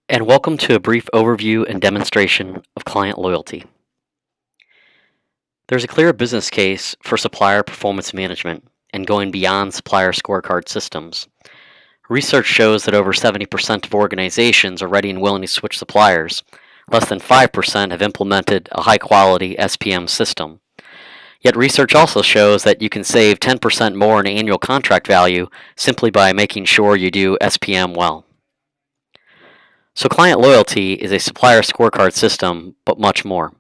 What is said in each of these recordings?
And welcome to a brief overview and demonstration of client loyalty. There's a clear business case for supplier performance management and going beyond supplier scorecard systems. Research shows that over 70% of organizations are ready and willing to switch suppliers. Less than 5% have implemented a high-quality SPM system. Yet research also shows that you can save 10% more in annual contract value simply by making sure you do SPM well. So client loyalty is a supplier scorecard system, but much more.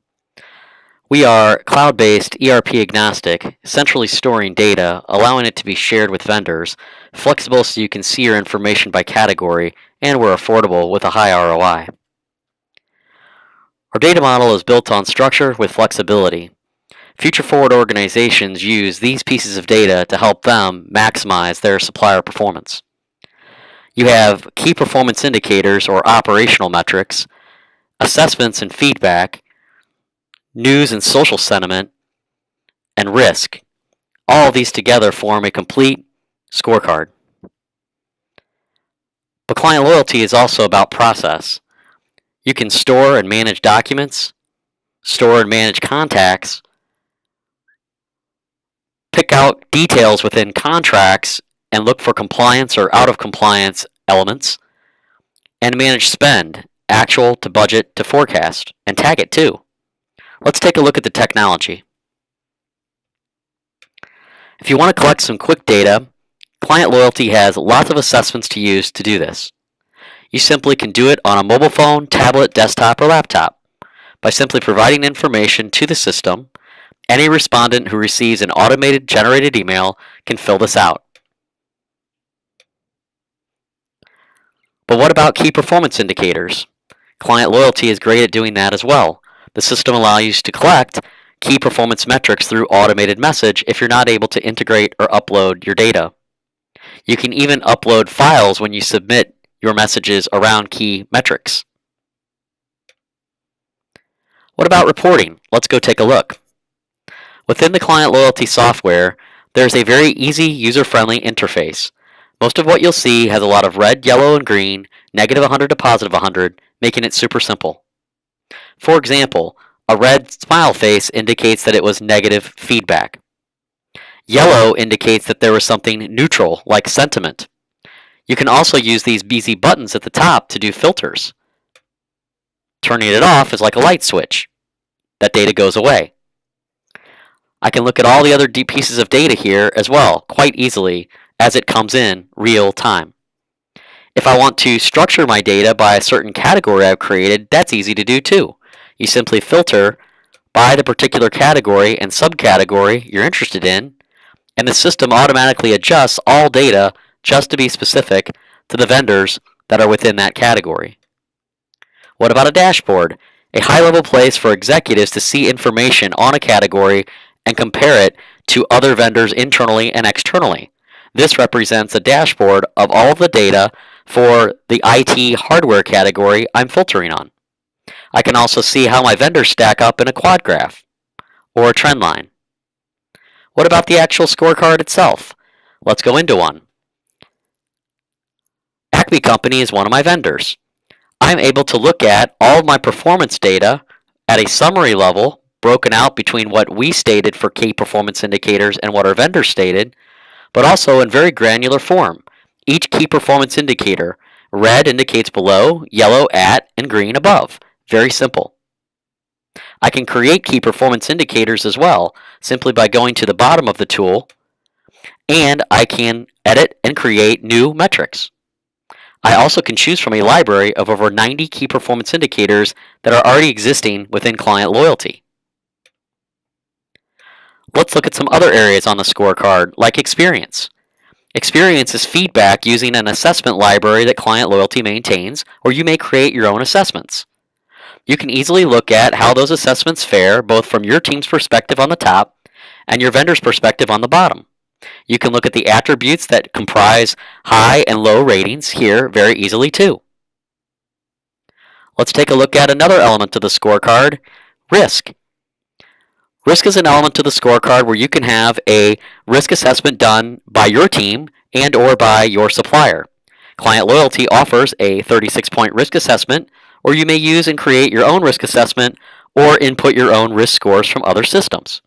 We are cloud-based, ERP agnostic, centrally storing data, allowing it to be shared with vendors, flexible so you can see your information by category, and we're affordable with a high ROI. Our data model is built on structure with flexibility. Future-forward organizations use these pieces of data to help them maximize their supplier performance. You have key performance indicators or operational metrics, assessments and feedback, news and social sentiment, and risk. All of these together form a complete scorecard. But client loyalty is also about process. You can store and manage documents, store and manage contacts, pick out details within contracts and look for compliance or out of compliance elements, and manage spend, actual to budget to forecast, and tag it too. Let's take a look at the technology. If you want to collect some quick data, Client Loyalty has lots of assessments to use to do this. You simply can do it on a mobile phone, tablet, desktop, or laptop. By simply providing information to the system, any respondent who receives an automated generated email can fill this out. But what about key performance indicators? Client Loyalty is great at doing that as well. The system allows you to collect key performance metrics through automated message if you're not able to integrate or upload your data. You can even upload files when you submit your messages around key metrics. What about reporting? Let's go take a look. Within the Client Loyalty software, there's a very easy, user-friendly interface. Most of what you'll see has a lot of red, yellow, and green, negative 100 to positive 100, making it super simple. For example, a red smile face indicates that it was negative feedback. Yellow indicates that there was something neutral, like sentiment. You can also use these easy buttons at the top to do filters. Turning it off is like a light switch. That data goes away. I can look at all the other pieces of data here as well, quite easily, as it comes in real time. If I want to structure my data by a certain category I've created, that's easy to do too. You simply filter by the particular category and subcategory you're interested in, and the system automatically adjusts all data just to be specific to the vendors that are within that category. What about a dashboard? A high-level place for executives to see information on a category and compare it to other vendors internally and externally. This represents a dashboard of all of the data for the IT hardware category I'm filtering on. I can also see how my vendors stack up in a quad graph or a trend line. What about the actual scorecard itself? Let's go into one. Acme Company is one of my vendors. I'm able to look at all of my performance data at a summary level, broken out between what we stated for key performance indicators and what our vendors stated, but also in very granular form. Each key performance indicator, red indicates below, yellow at, and green above. Very simple. I can create key performance indicators as well, simply by going to the bottom of the tool, and I can edit and create new metrics. I also can choose from a library of over 90 key performance indicators that are already existing within Client Loyalty. Let's look at some other areas on the scorecard, like experience. Experience is feedback using an assessment library that Client Loyalty maintains, or you may create your own assessments. You can easily look at how those assessments fare, both from your team's perspective on the top and your vendor's perspective on the bottom. You can look at the attributes that comprise high and low ratings here very easily too. Let's take a look at another element of the scorecard, risk. Risk is an element to the scorecard where you can have a risk assessment done by your team and or by your supplier. ClientLoyalty offers a 36-point risk assessment, or you may use and create your own risk assessment or input your own risk scores from other systems.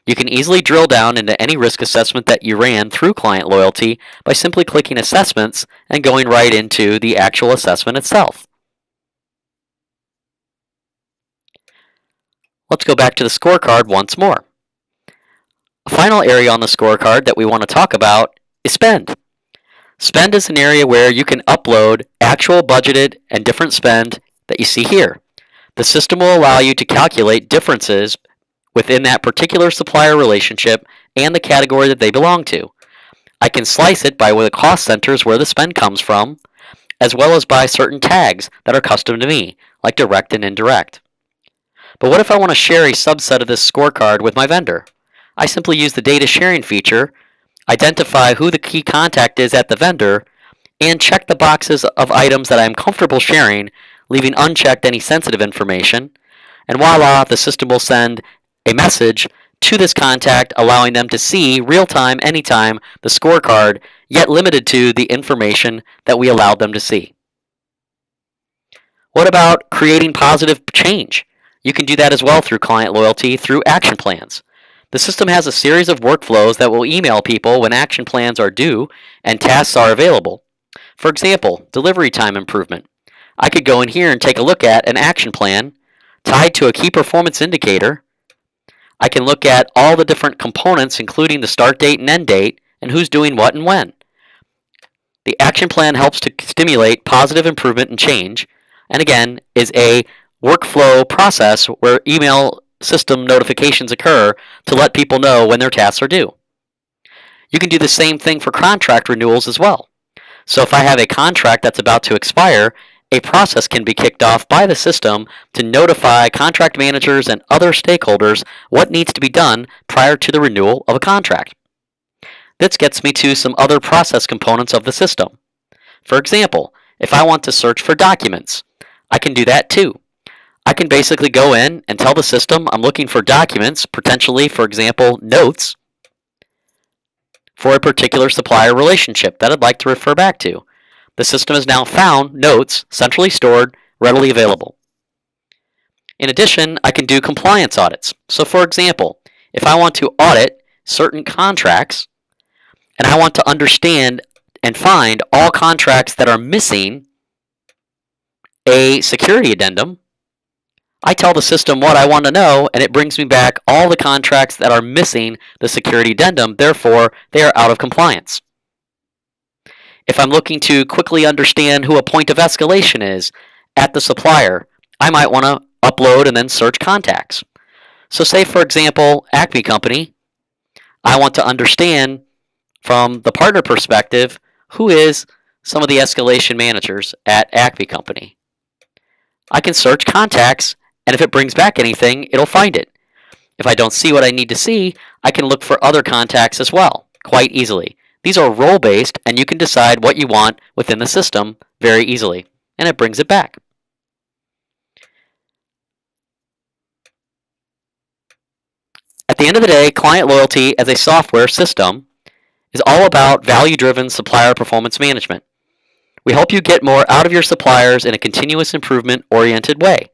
You can easily drill down into any risk assessment that you ran through ClientLoyalty by simply clicking Assessments and going right into the actual assessment itself. Let's go back to the scorecard once more. A final area on the scorecard that we want to talk about is spend. Spend is an area where you can upload actual budgeted and different spend that you see here. The system will allow you to calculate differences within that particular supplier relationship and the category that they belong to. I can slice it by where the cost centers where the spend comes from, as well as by certain tags that are custom to me, like direct and indirect. But what if I want to share a subset of this scorecard with my vendor? I simply use the data sharing feature, identify who the key contact is at the vendor, and check the boxes of items that I am comfortable sharing, leaving unchecked any sensitive information, and voila, the system will send a message to this contact allowing them to see real-time, anytime, the scorecard, yet limited to the information that we allowed them to see. What about creating positive change? You can do that as well through ClientLoyalty through action plans. The system has a series of workflows that will email people when action plans are due and tasks are available. For example, delivery time improvement. I could go in here and take a look at an action plan tied to a key performance indicator. I can look at all the different components, including the start date and end date, and who's doing what and when. The action plan helps to stimulate positive improvement and change, and again, is a workflow process where email system notifications occur to let people know when their tasks are due. You can do the same thing for contract renewals as well. So if I have a contract that's about to expire, a process can be kicked off by the system to notify contract managers and other stakeholders what needs to be done prior to the renewal of a contract. This gets me to some other process components of the system. For example, if I want to search for documents, I can do that too. I can basically go in and tell the system I'm looking for documents, potentially, for example, notes, for a particular supplier relationship that I'd like to refer back to. The system has now found notes, centrally stored, readily available. In addition, I can do compliance audits. So for example, if I want to audit certain contracts, and I want to understand and find all contracts that are missing a security addendum, I tell the system what I want to know, and it brings me back all the contracts that are missing the security addendum, therefore they are out of compliance. If I'm looking to quickly understand who a point of escalation is at the supplier, I might want to upload and then search contacts. So say, for example, Acme Company, I want to understand from the partner perspective who is some of the escalation managers at Acme Company. I can search contacts, and if it brings back anything, it'll find it. If I don't see what I need to see, I can look for other contacts as well, quite easily. These are role-based, and you can decide what you want within the system very easily, and it brings it back. At the end of the day, ClientLoyalty as a software system is all about value-driven supplier performance management. We help you get more out of your suppliers in a continuous improvement-oriented way.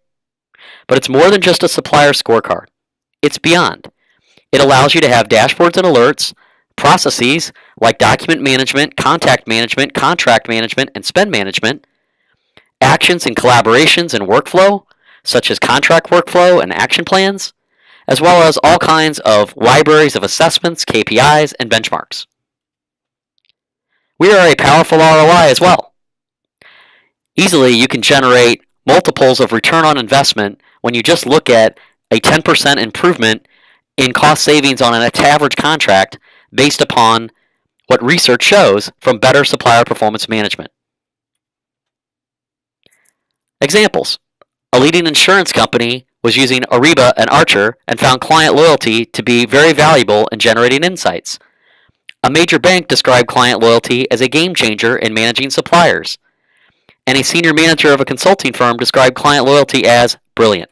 But it's more than just a supplier scorecard. It's beyond. It allows you to have dashboards and alerts, processes like document management, contact management, contract management, and spend management, actions and collaborations and workflow, such as contract workflow and action plans, as well as all kinds of libraries of assessments, KPIs, and benchmarks. We are a powerful ROI as well. Easily, you can generate multiples of return on investment when you just look at a 10% improvement in cost savings on an average contract based upon what research shows from better supplier performance management. Examples. A leading insurance company was using Ariba and Archer and found ClientLoyalty to be very valuable in generating insights. A major bank described ClientLoyalty as a game changer in managing suppliers. And a senior manager of a consulting firm described ClientLoyalty as brilliant.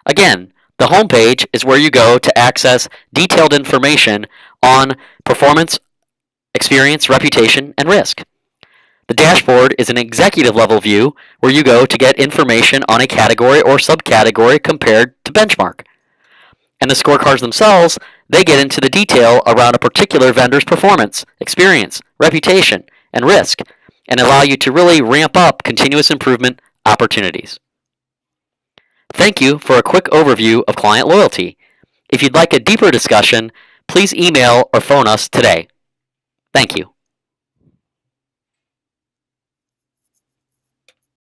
Again, the homepage is where you go to access detailed information on performance experience, reputation, and risk. The dashboard is an executive level view where you go to get information on a category or subcategory compared to benchmark. And the scorecards themselves, they get into the detail around a particular vendor's performance, experience, reputation, and risk, and allow you to really ramp up continuous improvement opportunities. Thank you for a quick overview of client loyalty. If you'd like a deeper discussion, please email or phone us today. Thank you.